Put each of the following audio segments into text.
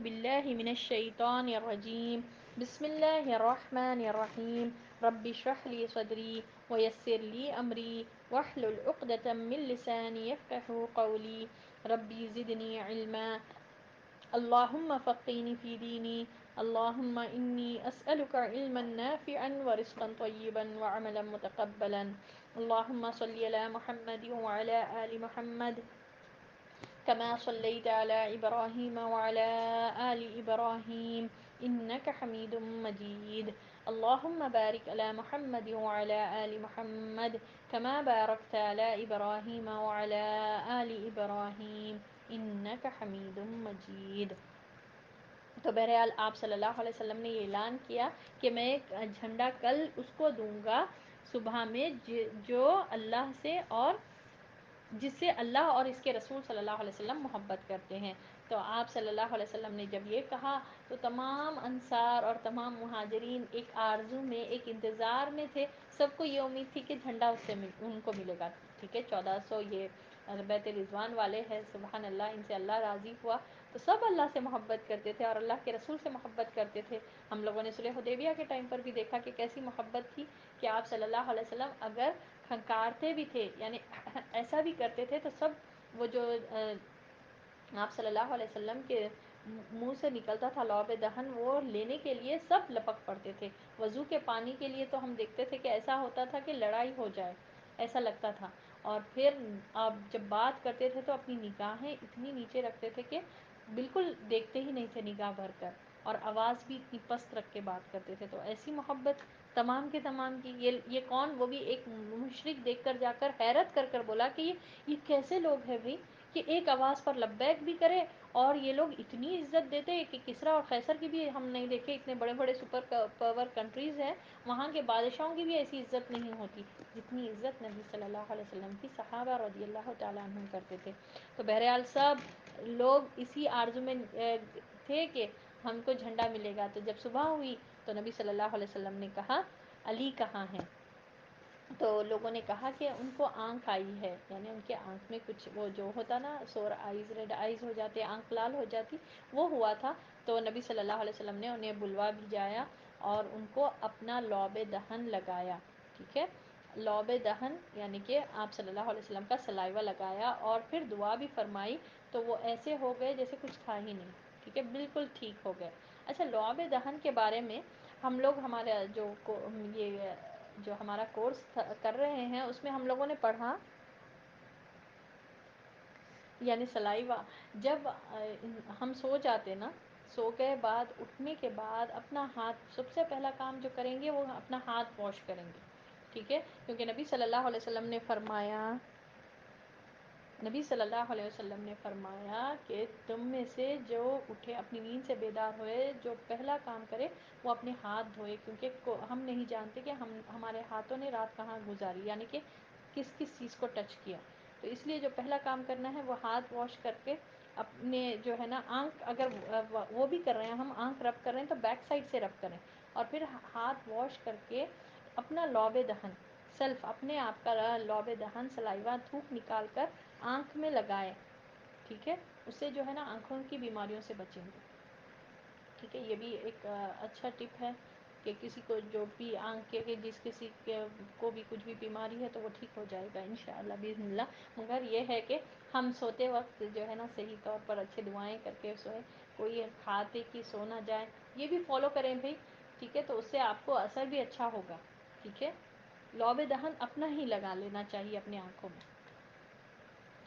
باللہ من الشیطان الرجیم بسم اللہ الرحمن الرحیم رب اشرح لی صدری ویسر لی امری واحلل عقدۃ من لسانی یفقهوا قولی ربی زدنی علما اللهم فقهني في ديني اللهم إني أسألك علما نافعا ورزقا طيبا وعملا متقبلا اللهم صل على محمد وعلى آل محمد كما صليت على إبراهيم وعلى آل إبراهيم إنك حميد مجيد اللهم بارك على محمد وعلى آل محمد كما باركت على إبراهيم وعلى آل إبراهيم إنك حميد مجيد. تو بہرحال آپ صلی اللہ علیہ وسلم نے یہ اعلان کیا کہ میں ایک جھنڈا کل اس کو دوں گا صبح میں جو اللہ سے اور جس سے اللہ اور اس کے رسول صلی اللہ علیہ وسلم محبت کرتے ہیں. تو آپ صلی اللہ علیہ وسلم نے جب یہ کہا تو تمام انصار اور تمام مہاجرین ایک آرزو میں، ایک انتظار میں تھے. سب کو یہ امید تھی کہ جھنڈا اس سے ان کو ملے گا. ٹھیک ہے، 1400 یہ بیت رضوان والے ہیں، سبحان اللہ، ان سے اللہ راضی ہوا. تو سب اللہ سے محبت کرتے تھے اور اللہ کے رسول سے محبت کرتے تھے. ہم لوگوں نے صلح حدیبیہ کے ٹائم پر بھی دیکھا کہ کیسی محبت تھی کہ آپ صلی اللہ علیہ وسلم اگر کھنکارتے بھی تھے، یعنی ایسا بھی کرتے تھے، تو سب وہ جو آپ صلی اللہ علیہ وسلم کے منہ سے نکلتا تھا لعب دہن، وہ لینے کے لیے سب لپک پڑتے تھے. وضو کے پانی کے لیے تو ہم دیکھتے تھے کہ ایسا ہوتا تھا کہ لڑائی ہو جائے، ایسا لگتا تھا. اور پھر آپ جب بات کرتے تھے تو اپنی نگاہیں اتنی نیچے رکھتے تھے کہ بالکل دیکھتے ہی نہیں تھے نگاہ بھر کر، اور آواز بھی اتنی پست رکھ کے بات کرتے تھے. تو ایسی محبت تمام کے تمام کی. یہ کون؟ وہ بھی ایک مشرک دیکھ کر جا کر حیرت کر کر بولا کہ یہ کیسے لوگ ہیں بھائی کہ ایک آواز پر لبیک بھی کرے، اور یہ لوگ اتنی عزت دیتے ہیں کہ کسریٰ اور قیصر کی بھی ہم نہیں دیکھے، اتنے بڑے بڑے سپر پاور کنٹریز ہیں، وہاں کے بادشاہوں کی بھی ایسی عزت نہیں ہوتی جتنی عزت نبی صلی اللہ علیہ وسلم کی صحابہ رضی اللہ تعالیٰ عنہم کرتے تھے. تو بہرحال سب لوگ اسی آرزو میں تھے کہ ہم کو جھنڈا ملے گا. تو جب صبح ہوئی تو نبی صلی اللہ علیہ وسلم نے کہا علی کہاں ہیں؟ تو لوگوں نے کہا کہ ان کو آنکھ آئی ہے، یعنی ان کے آنکھ میں کچھ وہ جو ہوتا نا سور آئیز، ریڈ آئیز ہو جاتے، آنکھ لال ہو جاتی، وہ ہوا تھا. تو نبی صلی اللہ علیہ وسلم نے انہیں بلوا بھیجایا اور ان کو اپنا لعب دہن لگایا. ٹھیک ہے، لعب دہن یعنی کہ آپ صلی اللہ علیہ وسلم کا سلائیوا لگایا اور پھر دعا بھی فرمائی. تو وہ ایسے ہو گئے جیسے کچھ تھا ہی نہیں. ٹھیک ہے، بالکل ٹھیک ہو گئے. اچھا، لعب دہن کے بارے میں ہم لوگ ہمارا جو ہمارا کورس کر رہے ہیں اس میں ہم لوگوں نے پڑھا، یعنی سلائیوا جب ہم سو جاتے نا، سو گئے بعد اٹھنے کے بعد اپنا ہاتھ، سب سے پہلا کام جو کریں گے وہ اپنا ہاتھ واش کریں گے. ٹھیک ہے، کیونکہ نبی صلی اللہ علیہ وسلم نے فرمایا، نبی صلی اللہ علیہ وسلم نے فرمایا کہ تم میں سے جو اٹھے، اپنی نیند سے بیدار ہوئے، جو پہلا کام کرے وہ اپنے ہاتھ دھوئے، کیونکہ ہم نہیں جانتے کہ ہمارے ہاتھوں نے رات کہاں گزاری، یعنی کہ کس کس چیز کو ٹچ کیا. تو اس لیے جو پہلا کام کرنا ہے وہ ہاتھ واش کر کے اپنے جو ہے نا آنکھ، اگر وہ بھی کر رہے ہیں، ہم آنکھ رب کر رہے ہیں تو بیک سائڈ سے رب کریں، اور پھر ہاتھ واش کر کے اپنا لعب دہن سیلف، اپنے آپ کا لعب دہن سلائیوا تھوک نکال کر آنکھ میں لگائیں. ٹھیک ہے، اس سے جو ہے نا آنکھوں کی بیماریوں سے بچیں گے. ٹھیک ہے، یہ بھی ایک اچھا ٹپ ہے کہ کسی کو جو بھی آنکھ کے جس کسی کو بھی کچھ بھی بیماری ہے تو وہ ٹھیک ہو جائے گا انشاءاللہ باذن اللہ. مگر یہ ہے کہ ہم سوتے وقت جو ہے نا صحیح طور پر اچھے دعائیں کر کے سوئیں، کوئی کھاتے کہ سو نہ جائے. یہ بھی فالو کریں بھائی. ٹھیک ہے، تو اس سے آپ کو اثر بھی اچھا ہوگا. ٹھیک ہے، لعب دہن اپنا ہی لگا لینا چاہیے اپنے آنکھوں میں.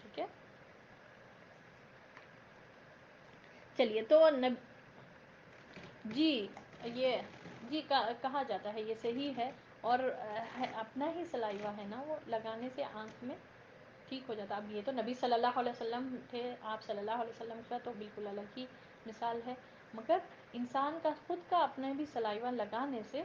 ٹھیک ہے، چلیے. تو جی جی کہا جاتا ہے، یہ صحیح ہے. اور اپنا ہی سلائیوا ہے نا، وہ لگانے سے آنکھ میں ٹھیک ہو جاتا. اب یہ تو نبی صلی اللہ علیہ وسلم تھے، آپ صلی اللہ علیہ وسلم کا تو بالکل الگ ہی مثال ہے. مگر انسان کا خود کا اپنے بھی سلائیوا لگانے سے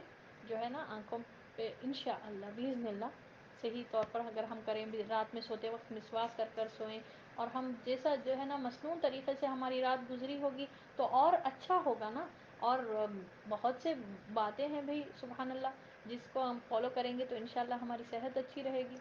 جو ہے نا آنکھوں پہ انشاءاللہ باذن اللہ صحیح طور پر اگر ہم کریں، بھی رات میں سوتے وقت مسواک کر کر سوئیں، اور ہم جیسا جو ہے نا مصنون طریقے سے ہماری رات گزری ہوگی تو اور اچھا ہوگا نا. اور بہت سے باتیں ہیں بھائی سبحان اللہ، جس کو ہم فالو کریں گے تو انشاءاللہ ہماری صحت اچھی رہے گی.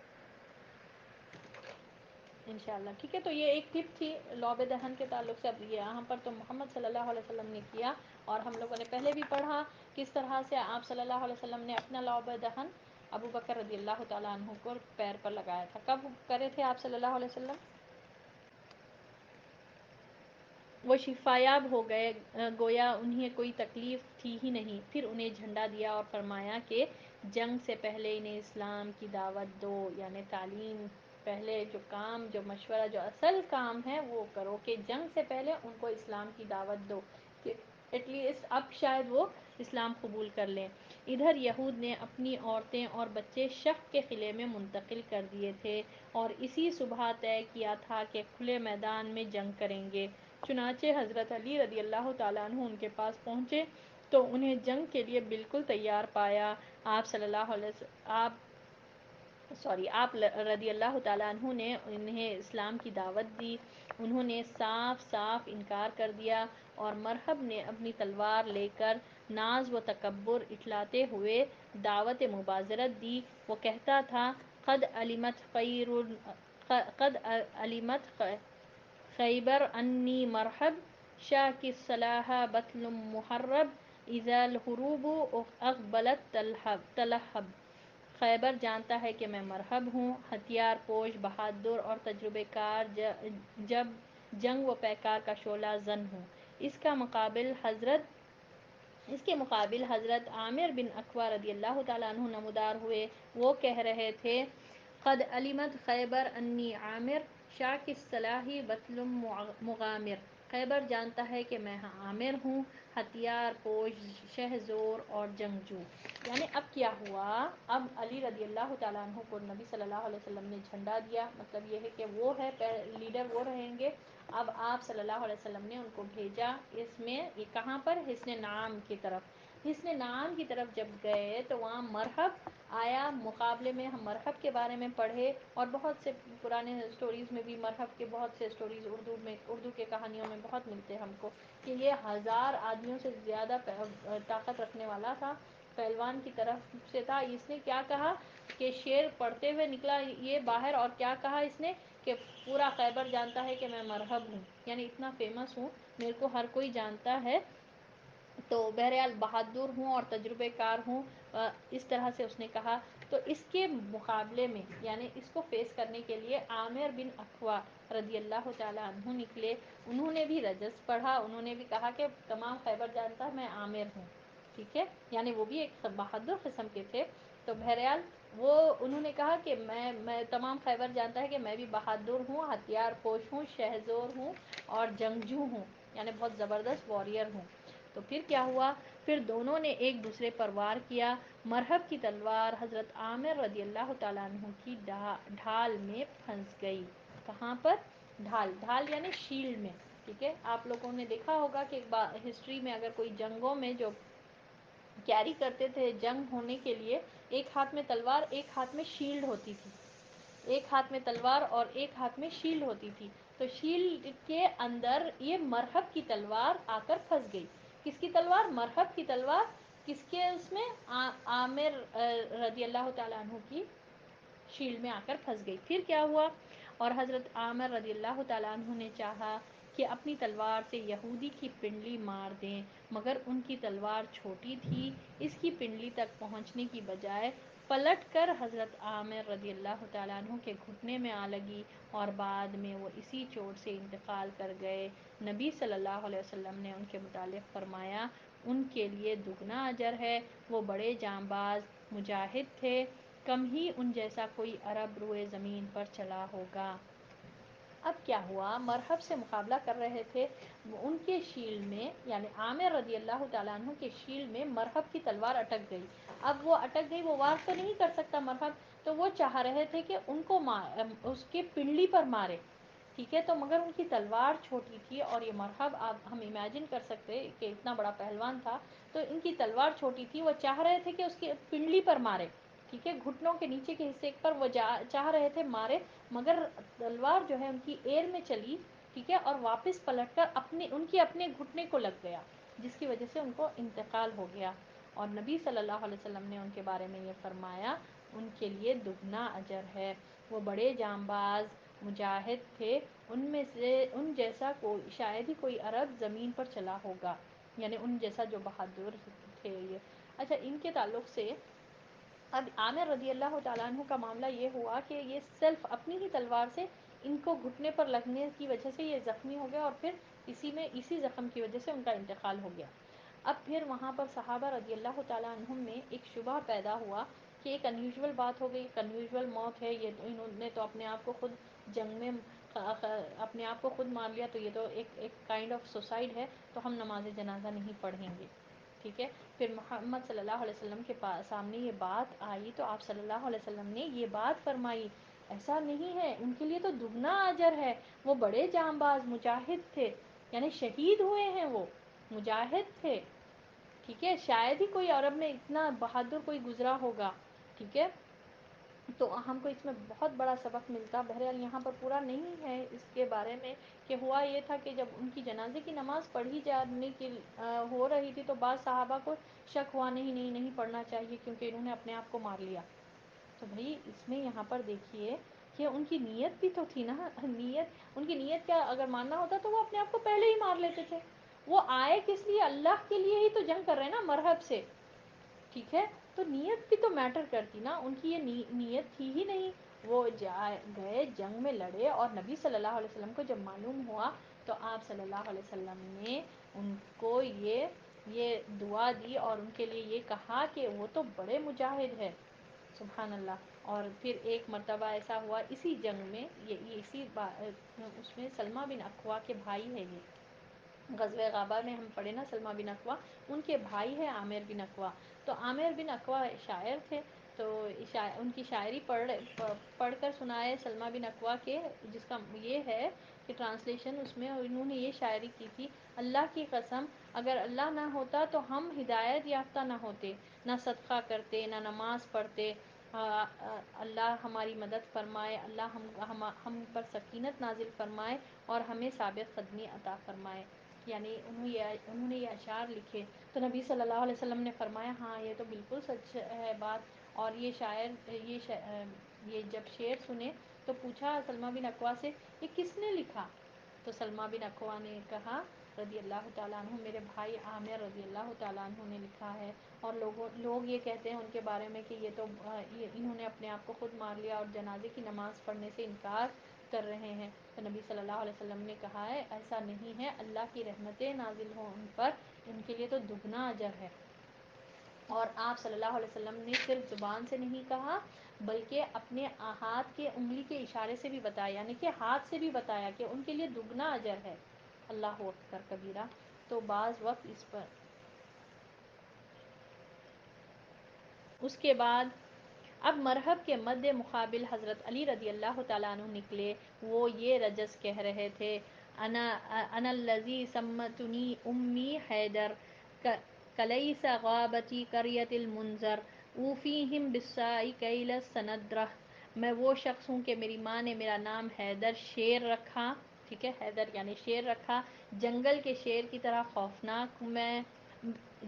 انشاءاللہ ٹھیک ہے. تو یہ ایک ٹپ تھی لعب دہن کے تعلق سے. اب یہاں پر تو محمد صلی اللہ علیہ وسلم نے کیا، اور ہم لوگوں نے پہلے بھی پڑھا کس طرح سے آپ صلی اللہ علیہ وسلم نے اپنا لعب دہن ابو بکر رضی اللہ تعالیٰ عنہ کو پیر پر لگایا تھا. کب کرے تھے آپ صلی اللہ علیہ وسلم؟ وہ شفایاب ہو گئے، گویا انہیں کوئی تکلیف تھی ہی نہیں. پھر انہیں جھنڈا دیا اور فرمایا کہ جنگ سے پہلے انہیں اسلام کی دعوت دو، یعنی تعلیم پہلے جو کام، جو مشورہ، جو اصل کام ہے وہ کرو، کہ جنگ سے پہلے ان کو اسلام کی دعوت دو کہ ایٹ لیسٹ اب شاید وہ اسلام قبول کر لیں. ادھر یہود نے اپنی عورتیں اور بچے شق کے قلعے میں منتقل کر دیے تھے اور اسی صبح طے کیا تھا کہ کھلے میدان میں جنگ کریں گے. چنانچہ حضرت علی رضی اللہ تعالیٰ عنہ ان کے پاس پہنچے تو انہیں جنگ کے لیے بالکل تیار پایا. آپ صلی اللہ علیہ آپ رضی اللہ تعالیٰ عنہ نے انہیں اسلام کی دعوت دی. انہوں نے صاف صاف انکار کر دیا اور مرحب نے اپنی تلوار لے کر ناز و تکبر اٹھلاتے ہوئے دعوت مبازرت دی. وہ کہتا تھا قد علمت خیبر انی مرحب شاک الصلاح بطل محرب اذا الحروب اقبلت تلہب. خیبر جانتا ہے کہ میں مرحب ہوں، ہتھیار پوش، بہادر اور تجربے کار، جب جنگ و پیکار کا شعلہ زن ہوں. اس کے مقابل حضرت عامر بن اقوا رضی اللہ تعالیٰ عنہ نمودار ہوئے. وہ کہہ رہے تھے قد علمت خیبر انی عامر شاک الصلاح بطل مغامر. خیبر جانتا ہے کہ میں عامر ہوں، ہتھیار پوش، شہ زور اور جنگجو. یعنی اب کیا ہوا؟ اب علی رضی اللہ تعالیٰ عنہ کو نبی صلی اللہ علیہ وسلم نے جھنڈا دیا، مطلب یہ ہے کہ وہ ہے لیڈر، وہ رہیں گے. اب آپ صلی اللہ علیہ وسلم نے ان کو بھیجا اس میں یہ کہاں پر؟ حصن نعام کی طرف. حصن نعام کی طرف جب گئے تو وہاں مرحب آیا مقابلے میں. ہم مرحب کے بارے میں پڑھے اور بہت سے پرانے اسٹوریز میں بھی مرحب کے بہت سے اسٹوریز اردو کے کہانیوں میں بہت ملتے ہیں ہم کو، کہ یہ 1000 آدمیوں سے زیادہ طاقت رکھنے والا تھا، پہلوان کی طرف سے تھا. اس نے کیا کہا کہ شیر پڑھتے ہوئے نکلا یہ باہر، اور کیا کہا اس نے کہ پورا خیبر جانتا ہے کہ میں مرحب ہوں، یعنی اتنا فیمس ہوں، میرے کو ہر کوئی جانتا ہے. تو بہرحال بہادر ہوں اور تجربے کار ہوں، اس طرح سے اس نے کہا. تو اس کے مقابلے میں یعنی اس کو فیس کرنے کے لیے عامر بن اقوا رضی اللہ تعالیٰ عنہ نکلے. انہوں نے بھی رجز پڑھا، انہوں نے بھی کہا کہ تمام خیبر جانتا ہے میں عامر ہوں. ٹھیک ہے، یعنی وہ بھی ایک بہادر قسم کے تھے. تو بہرحال انہوں نے کہا کہ میں تمام خیبر جانتا ہے کہ میں بھی بہادر ہوں، ہتھیار پوش ہوں، شہزور ہوں اور جنگجو ہوں، یعنی بہت زبردست واریر ہوں. تو پھر کیا ہوا؟ پھر دونوں نے ایک دوسرے پر وار کیا. مرحب کی تلوار حضرت عامر رضی اللہ تعالیٰ عنہ کی ڈھال میں پھنس گئی. کہاں پر؟ ڈھال یعنی شیلڈ میں. ٹھیک ہے، آپ لوگوں نے دیکھا ہوگا کہ ہسٹری میں اگر کوئی جنگوں میں جو کیری کرتے تھے جنگ ہونے کے لیے، ایک ہاتھ میں تلوار، ایک ہاتھ میں شیلڈ ہوتی تھی. ایک ہاتھ میں تلوار اور ایک ہاتھ میں شیلڈ ہوتی تھی. تو شیلڈ کے اندر یہ مرحب کی تلوار آ کر پھنس گئی. کس کی تلوار؟ مرحب کی تلوار. کس کے اس میں؟ عامر رضی اللہ تعالیٰ عنہ کی شیلڈ میں آ کر پھنس گئی. پھر کیا ہوا؟ اور حضرت عامر رضی اللہ تعالیٰ عنہ نے چاہا کہ اپنی تلوار سے یہودی کی پنڈلی مار دیں، مگر ان کی تلوار چھوٹی تھی. اس کی پنڈلی تک پہنچنے کی بجائے پلٹ کر حضرت عامر رضی اللہ تعالیٰ عنہ کے گھٹنے میں آ لگی اور بعد میں وہ اسی چوٹ سے انتقال کر گئے. نبی صلی اللہ علیہ وسلم نے ان کے متعلق فرمایا ان کے لیے دگنا اجر ہے، وہ بڑے جانباز مجاہد تھے، کم ہی ان جیسا کوئی عرب روئے زمین پر چلا ہوگا. اب کیا ہوا؟ مرحب سے مقابلہ کر رہے تھے، ان کے شیلڈ میں یعنی عامر رضی اللہ تعالیٰ عنہ کے شیلڈ میں مرحب کی تلوار اٹک گئی. اب وہ اٹک گئی، وہ وار تو نہیں کر سکتا مرحب، تو وہ چاہ رہے تھے کہ ان کو اس کے پنڈلی پر مارے. ٹھیک ہے، تو مگر ان کی تلوار چھوٹی تھی اور یہ مرحب آپ ہم امیجن کر سکتے کہ اتنا بڑا پہلوان تھا، تو ان کی تلوار چھوٹی تھی، وہ چاہ رہے تھے کہ اس کی پنڈلی پر مارے. ٹھیک ہے، گھٹنوں کے نیچے کے حصے پر وہ چاہ رہے تھے مارے، مگر تلوار جو ہے ان کی ایئر میں چلی. ٹھیک ہے، اور واپس پلٹ کر ان کے اپنے گھٹنے کو لگ گیا، جس کی وجہ سے ان کو انتقال ہو گیا. اور نبی صلی اللہ علیہ وسلم نے ان کے بارے میں یہ فرمایا ان کے لیے دگنا اجر ہے، وہ بڑے جانباز مجاہد تھے، ان میں سے ان جیسا کوئی شاید ہی کوئی عرب زمین پر چلا ہوگا، یعنی ان جیسا جو بہادر تھے یہ۔ اچھا، ان کے تعلق سے اب عامر رضی اللہ تعالیٰ عنہ کا معاملہ یہ ہوا کہ یہ سیلف اپنی ہی تلوار سے ان کو گھٹنے پر لگنے کی وجہ سے یہ زخمی ہو گیا، اور پھر اسی زخم کی وجہ سے ان کا انتقال ہو گیا۔ اب پھر وہاں پر صحابہ رضی اللہ تعالیٰ عنہم میں ایک شبہ پیدا ہوا کہ ایک انیوژول بات ہو گئی، ایک انیوژول موت ہے، یہ انہوں نے تو اپنے آپ کو خود جنگ میں اپنے آپ کو خود مار لیا، تو یہ تو ایک کائنڈ آف سوسائڈ ہے، تو ہم نماز جنازہ نہیں پڑھیں گے، ٹھیک ہے۔ پھر محمد صلی اللہ علیہ وسلم کے سامنے یہ بات آئی تو آپ صلی اللہ علیہ وسلم نے یہ بات فرمائی، ایسا نہیں ہے، ان کے لیے تو دگنا اجر ہے، وہ بڑے جانباز مجاہد تھے، یعنی شہید ہوئے ہیں، وہ مجاہد تھے، ٹھیک ہے، شاید ہی کوئی عرب میں اتنا بہادر کوئی گزرا ہوگا، ٹھیک ہے۔ تو ہم کو اس میں بہت بڑا سبق ملتا، بہرحال یہاں پر پورا نہیں ہے اس کے بارے میں، کہ ہوا یہ تھا کہ جب ان کی جنازے کی نماز پڑھی جانے کی ہو رہی تھی تو بعض صحابہ کو شک ہوا نہیں پڑھنا چاہیے کیونکہ انہوں نے اپنے آپ کو مار لیا۔ تو بھائی اس میں یہاں پر دیکھیے کہ ان کی نیت بھی تو تھی نا، ان کی نیت کیا اگر ماننا ہوتا تو وہ اپنے آپ کو پہلے ہی مار لیتے تھے، وہ آئے کس لیے؟ اللہ کے لیے ہی تو جنگ کر رہے ہیں نا، مرحب سے، ٹھیک ہے۔ تو نیت بھی تو میٹر کرتی نا، ان کی یہ نیت تھی ہی نہیں، وہ گئے جنگ میں لڑے، اور نبی صلی اللہ علیہ وسلم کو جب معلوم ہوا تو آپ صلی اللہ علیہ وسلم نے ان کو یہ دعا دی اور ان کے لیے یہ کہا کہ وہ تو بڑے مجاہد ہے، سبحان اللہ۔ اور پھر ایک مرتبہ ایسا ہوا اسی جنگ میں، اس میں سلمہ بن اکوع کے بھائی ہے، یہ غزوہ غابہ میں ہم پڑھے نا، سلمہ بن اکوع ان کے بھائی ہے عامر بن اکوع، تو عامر بن اکوع شاعر تھے، تو ان کی شاعری پڑھ کر سنائے سلمہ بن اکوع کے، جس کا یہ ہے کہ ٹرانسلیشن اس میں انہوں نے یہ شاعری کی تھی: اللہ کی قسم اگر اللہ نہ ہوتا تو ہم ہدایت یافتہ نہ ہوتے، نہ صدقہ کرتے، نہ نماز پڑھتے، اللہ ہماری مدد فرمائے، اللہ ہم پر سکینت نازل فرمائے اور ہمیں ثابت قدمی عطا فرمائے، یعنی انہوں نے یہ اشعار لکھے۔ تو نبی صلی اللہ علیہ وسلم نے فرمایا ہاں یہ تو بالکل سچ ہے بات، اور یہ جب شعر سنے تو پوچھا سلمہ بن اکوع سے یہ کس نے لکھا؟ تو سلمہ بن اکوع نے کہا رضی اللہ تعالیٰ عنہ میرے بھائی عامر رضی اللہ تعالیٰ عنہ نے لکھا ہے، اور لوگ یہ کہتے ہیں ان کے بارے میں کہ یہ تو انہوں نے اپنے آپ کو خود مار لیا اور جنازے کی نماز پڑھنے سے انکار کر رہے ہیں۔ تو نبی صلی اللہ علیہ وسلم نے کہا ہے ایسا نہیں ہے، اللہ کی رحمتیں نازل ہوں ان پر، ان کے لیے تو دگنا اجر ہے۔ اور آپ صلی اللہ علیہ وسلم نے صرف زبان سے نہیں کہا بلکہ اپنے ہاتھ کے انگلی کے اشارے سے بھی بتایا، یعنی کہ ہاتھ سے بھی بتایا کہ ان کے لیے دگنا اجر ہے، اللہ اکبر کبیرہ۔ تو بعض وقت اس کے بعد اب مرحب کے مد مقابل حضرت علی رضی اللہ تعالیٰ عنہ نکلے، وہ یہ رجز کہہ رہے تھے: انا الذی سمتنی امی حیدر کلیس غابتی قریت المنظر اوفیہم بالسائی کیل السندرہ، میں وہ شخص ہوں کہ میری ماں نے میرا نام حیدر شیر رکھا، ٹھیک ہے، حیدر یعنی شیر رکھا، جنگل کے شیر کی طرح خوفناک ہوں، میں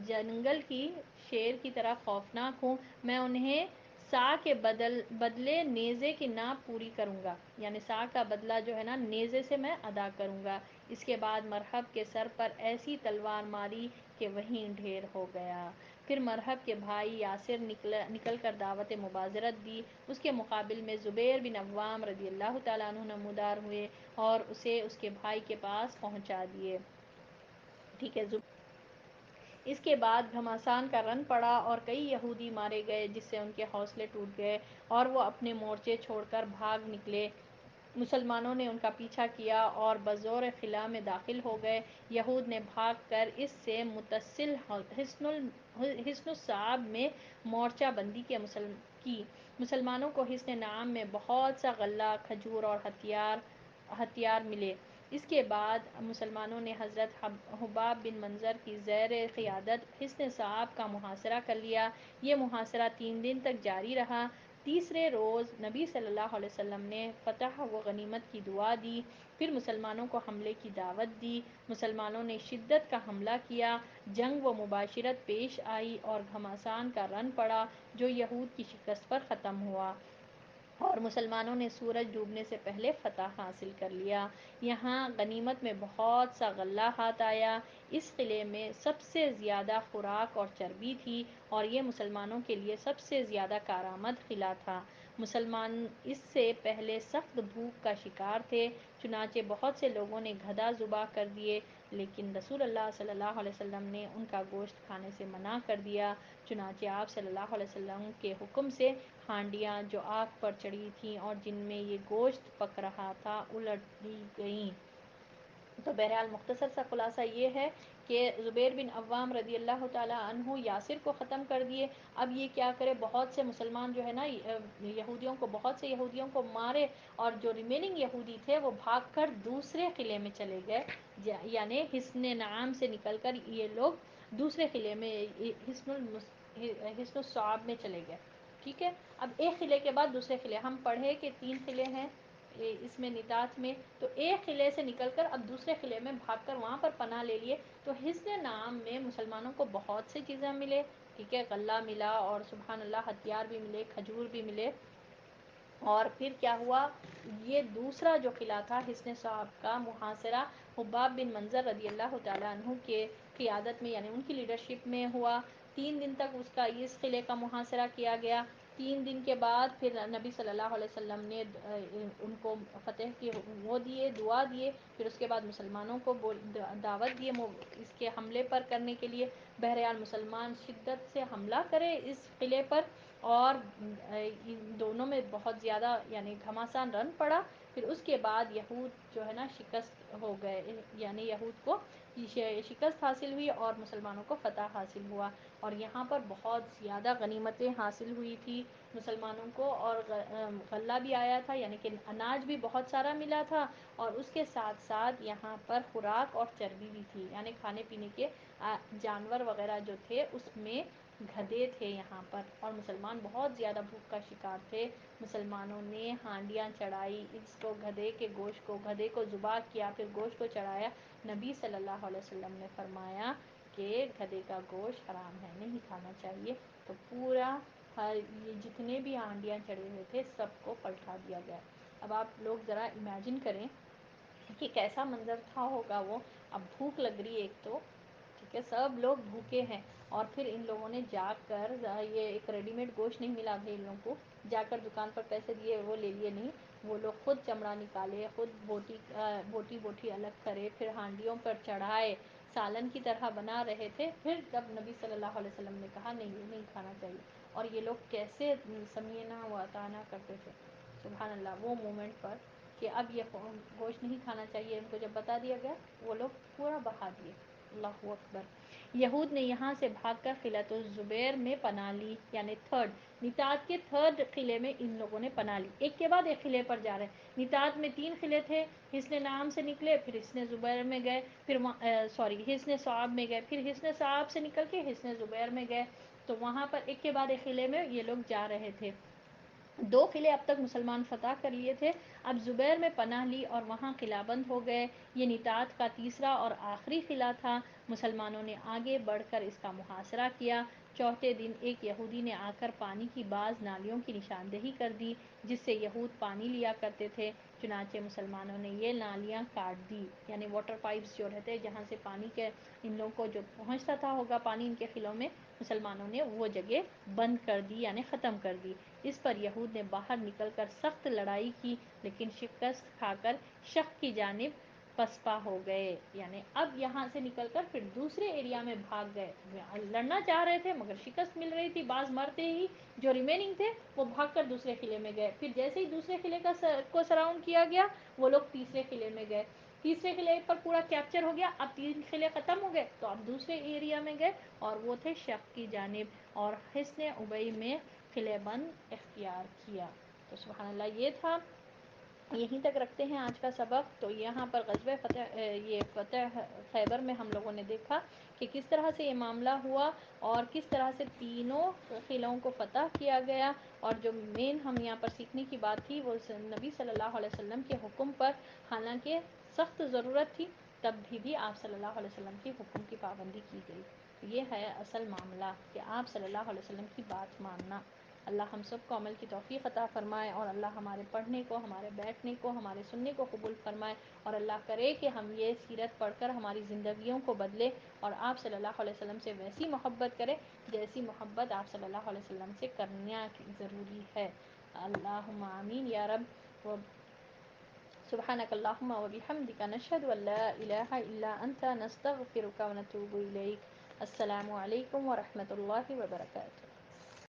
جنگل کی شیر کی طرح خوفناک ہوں، میں انہیں سا کے بدلے نیزے کی ناپ پوری کروں گا، یعنی سا کا بدلہ جو ہے نا نیزے سے میں ادا کروں گا۔ اس کے بعد مرحب کے سر پر ایسی تلوار ماری کہ وہیں ڈھیر ہو گیا۔ پھر مرحب کے بھائی یاسر نکل کر دعوت مبازرت دی، اس کے مقابل میں زبیر بن عوام رضی اللہ تعالیٰ عنہ نمودار ہوئے اور اسے اس کے بھائی کے پاس پہنچا دیے، ٹھیک ہے۔ اس کے بعد گھمسان کا رن پڑا اور کئی یہودی مارے گئے جس سے ان کے حوصلے ٹوٹ گئے اور وہ اپنے مورچے چھوڑ کر بھاگ نکلے۔ مسلمانوں نے ان کا پیچھا کیا اور بزور خلا میں داخل ہو گئے۔ یہود نے بھاگ کر اس سے متصل حصن الصعاب میں مورچہ بندی کی۔ مسلمانوں کو حصن نعام میں بہت سا غلہ، کھجور اور ہتھیار ملے۔ اس کے بعد مسلمانوں نے حضرت حباب بن منظر کی زیر قیادت حصن صعاب کا محاصرہ کر لیا۔ یہ محاصرہ 3 دن تک جاری رہا۔ تیسرے روز نبی صلی اللہ علیہ وسلم نے فتح و غنیمت کی دعا دی، پھر مسلمانوں کو حملے کی دعوت دی۔ مسلمانوں نے شدت کا حملہ کیا، جنگ و مباشرت پیش آئی اور گھمسان کا رن پڑا جو یہود کی شکست پر ختم ہوا۔ اور مسلمانوں نے سورج ڈوبنے سے پہلے فتح حاصل کر لیا۔ یہاں غنیمت میں بہت سا غلہ ہاتھ آیا۔ اس قلعے میں سب سے زیادہ خوراک اور چربی تھی، اور یہ مسلمانوں کے لیے سب سے زیادہ کارآمد قلعہ تھا۔ مسلمان اس سے پہلے سخت بھوک کا شکار تھے، چنانچہ بہت سے لوگوں نے گدھا ذبح کر دیے، لیکن رسول اللہ صلی اللہ علیہ وسلم نے ان کا گوشت کھانے سے منع کر دیا۔ چنانچہ آپ صلی اللہ علیہ وسلم کے حکم سے ہانڈیاں جو آگ پر چڑھی تھیں اور جن میں یہ گوشت پک رہا تھا الٹ دی گئیں۔ تو بہرحال مختصر سا خلاصہ یہ ہے کہ زبیر بن عوام رضی اللہ تعالیٰ عنہ یاسر کو ختم کر دیے۔ اب یہ کیا کرے، بہت سے مسلمان جو ہے نا یہودیوں کو، بہت سے یہودیوں کو مارے، اور جو ریمیننگ یہودی تھے وہ بھاگ کر دوسرے قلعے میں چلے گئے، یعنی حصن نعام سے نکل کر یہ لوگ دوسرے قلعے میں حصن الصعاب میں چلے گئے۔ ٹھیک ہے، اب ایک قلعے کے بعد دوسرے قلعے، ہم پڑھے کہ 3 قلعے ہیں اس میں نطاط میں، تو ایک قلعے سے نکل کر اب دوسرے قلعے میں بھاگ کر وہاں پر پناہ لے لیے۔ تو حصن نعام میں مسلمانوں کو بہت سی چیزیں ملے، ٹھیک ہے، غلہ ملا، اور سبحان اللہ ہتھیار بھی ملے، کھجور بھی ملے۔ اور پھر کیا ہوا، یہ دوسرا جو قلعہ تھا حصن صعب کا محاصرہ حباب بن منظر رضی اللہ تعالیٰ عنہ کے قیادت میں، یعنی ان کی لیڈرشپ میں ہوا۔ 3 دن تک اس قلعے کا محاصرہ کیا گیا۔ 3 دن کے بعد پھر نبی صلی اللہ علیہ وسلم نے ان کو فتح کی وہ دیے، دعا دیے، پھر اس کے بعد مسلمانوں کو دعوت دیے اس کے حملے پر کرنے کے لیے۔ بہرحال مسلمان شدت سے حملہ کرے اس قلعے پر، اور ان دونوں میں بہت زیادہ یعنی گھماسان رن پڑا۔ پھر اس کے بعد یہود جو ہے نا شکست ہو گئے، یعنی یہود کو شکست حاصل ہوئی اور مسلمانوں کو فتح حاصل ہوا۔ اور یہاں پر بہت زیادہ غنیمتیں حاصل ہوئی تھی مسلمانوں کو، اور غلہ بھی آیا تھا، یعنی کہ اناج بھی بہت سارا ملا تھا، اور اس کے ساتھ ساتھ یہاں پر خوراک اور چربی بھی تھی، یعنی کھانے پینے کے جانور وغیرہ جو تھے، اس میں گدھے تھے یہاں پر، اور مسلمان بہت زیادہ بھوک کا شکار تھے۔ مسلمانوں نے ہانڈیاں چڑھائی، اس کو گدھے کے گوشت کو، گدھے کو ذبح کیا، پھر گوشت کو چڑھایا۔ نبی صلی اللہ علیہ وسلم نے فرمایا کہ گدھے کا گوشت حرام ہے، نہیں کھانا چاہیے۔ تو پورا یہ جتنے بھی ہانڈیاں چڑھے ہوئے تھے سب کو پلٹا دیا گیا۔ اب آپ لوگ ذرا امیجن کریں کہ کیسا منظر تھا ہوگا وہ۔ اب بھوک لگ رہی ہے ایک تو، ٹھیک ہے، سب لوگ بھوکے ہیں، اور پھر ان لوگوں نے جا کر، یہ ایک ریڈی میڈ گوشت نہیں ملا تھا ان لوگوں کو، جا کر دکان پر پیسے دیے وہ لے لیے نہیں، وہ لوگ خود چمڑا نکالے، خود بوٹی الگ کرے، پھر ہانڈیوں پر چڑھائے، سالن کی طرح بنا رہے تھے۔ پھر جب نبی صلی اللہ علیہ وسلم نے کہا نہیں یہ نہیں کھانا چاہیے، اور یہ لوگ کیسے سمینا و اطاعنا کرتے تھے، سبحان اللہ، وہ مومنٹ پر کہ اب یہ گوشت نہیں کھانا چاہیے، ان کو جب بتا دیا گیا وہ لوگ پورا بہا دیے۔ اللہ اکبر۔ یہود نے یہاں سے بھاگ کر قلعۃ الزبیر میں پناہ لی، یعنی نطاط کے 3rd قلعے میں ان لوگوں نے پناہ لی، ایک کے بعد ایک قلعے پر جا رہے ہیں۔ نطاط میں 3 قلعے تھے، حصن نعام سے نکلے، پھر حصن زبیر میں گئے، پھر حصن صعاب میں گئے، پھر حصن صعاب سے نکل کے حصن زبیر میں گئے۔ تو وہاں پر ایک کے بعد ایک قلعے میں یہ لوگ جا رہے تھے۔ 2 قلعے اب تک مسلمان فتح کر لیے تھے، اب زبیر میں پناہ لی اور وہاں قلعہ بند ہو گئے۔ یہ نطاط کا تیسرا اور آخری قلعہ تھا۔ مسلمانوں نے آگے بڑھ کر اس کا محاصرہ کیا۔ 4تھے دن ایک یہودی نے آ کر پانی کی بعض نالیوں کی نشاندہی کر دی جس سے یہود پانی لیا کرتے تھے، چنانچہ مسلمانوں نے یہ نالیاں کاٹ دی، یعنی واٹر پائپس جو رہتے جہاں سے پانی کے ان لوگوں کو جو پہنچتا تھا ہوگا پانی ان کے قلعوں میں، مسلمانوں نے وہ جگہ بند کر دی، یعنی ختم کر دی۔ اس پر یہود نے باہر نکل کر سخت لڑائی کی، لیکن شکست کھا کر شق کی جانب پسپا ہو گئے، یعنی اب یہاں سے نکل کر پھر دوسرے ایریا میں بھاگ گئے۔ لڑنا چاہ رہے تھے مگر شکست مل رہی تھی، بعض مرتے ہی جو ریمیننگ تھے وہ بھاگ کر دوسرے قلعے میں گئے، پھر جیسے ہی دوسرے قلعے کو سراؤنڈ کیا گیا وہ لوگ تیسرے قلعے میں گئے، تیسرے قلعے پر پورا کیپچر ہو گیا، اب 3 قلعے ختم ہو گئے تو اب دوسرے ایریا میں گئے، اور وہ تھے شق کی جانب، اور حصن ابئی میں قلعہ بند اختیار کیا۔ تو سبحان اللہ، یہ تھا، یہیں تک رکھتے ہیں آج کا سبق۔ تو یہاں پر فتح خیبر میں ہم لوگوں نے دیکھا کہ کس طرح سے یہ معاملہ ہوا، اور کس طرح سے تینوں قلعوں کو فتح کیا گیا، اور جو مین ہم یہاں پر سیکھنے کی بات تھی وہ نبی صلی اللہ علیہ وسلم کے حکم پر، حالانکہ سخت ضرورت تھی تب بھی آپ صلی اللہ علیہ وسلم کے حکم کی پابندی کی گئی۔ یہ ہے اصل معاملہ کہ آپ صلی اللہ علیہ وسلم کی بات ماننا۔ اللہ ہم سب کو عمل کی توفیق عطا فرمائے، اور اللہ ہمارے پڑھنے کو، ہمارے بیٹھنے کو، ہمارے سننے کو قبول فرمائے، اور اللہ کرے کہ ہم یہ سیرت پڑھ کر ہماری زندگیوں کو بدلے اور آپ صلی اللہ علیہ وسلم سے ویسی محبت کرے جیسی محبت آپ صلی اللہ علیہ وسلم سے کرنا ضروری ہے۔ اللہم آمین یا رب۔ سبحانک اللہم و بحمدک نشہد ان لا الہ الا انت نستغفرک و نتوب الیک۔ السلام علیکم ورحمۃ اللہ وبرکاتہ۔